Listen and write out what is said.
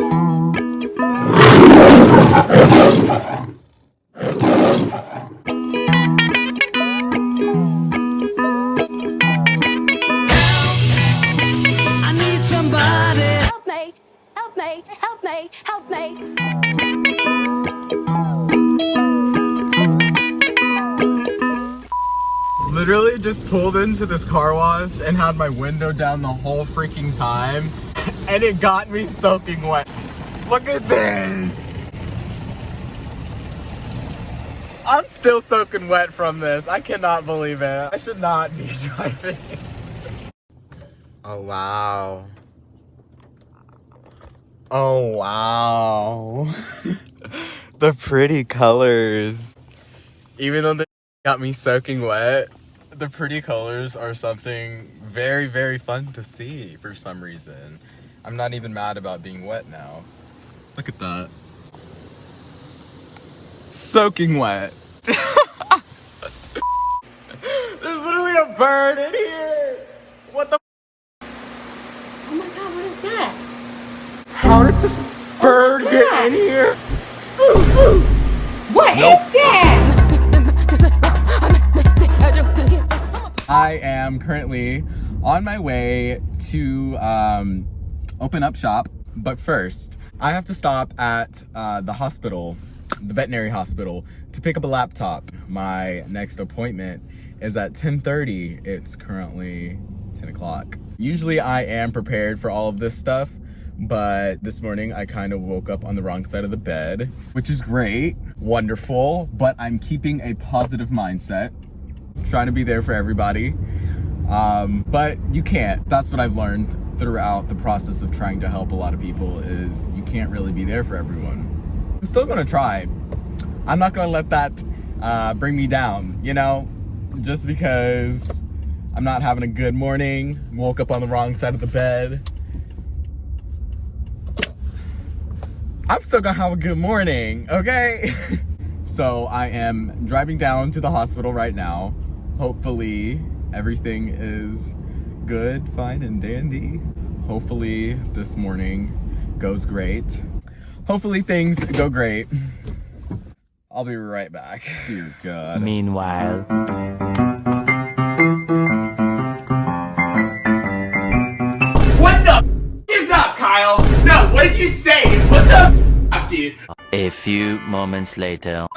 I need somebody. Help me, help me, help me, help me. Literally just pulled into this car wash and had my window down the whole freaking time. And it got me soaking wet. Look at this. I'm still soaking wet from this. I cannot believe it. I should not be driving. Oh, wow. Oh, wow. The pretty colors. Even though they got me soaking wet, the pretty colors are something very, very fun to see for some reason. I'm not even mad about being wet now. Look at that. Soaking wet. There's literally a bird in here. What the? Oh my god, what is that? How did this bird get in here? What is that? I am currently on my way to open up shop, but first I have to stop at the hospital, the veterinary hospital, to pick up a laptop. My next appointment is at 10:30. It's currently 10 o'clock. Usually I am prepared for all of this stuff, but this morning I kind of woke up on the wrong side of the bed, which is great, wonderful, but I'm keeping a positive mindset, trying to be there for everybody. But you can't. That's what I've learned throughout the process of trying to help a lot of people, is you can't really be there for everyone. I'm still gonna try. I'm not gonna let that bring me down, you know? Just because I'm not having a good morning, woke up on the wrong side of the bed, I'm still gonna have a good morning, okay? So I am driving down to the hospital right now. Hopefully everything is good, fine, and dandy. Hopefully this morning goes great. Hopefully things go great. I'll be right back. Dear God. Meanwhile. What the is up, Kyle? No, what did you say? What the up, dude? A few moments later.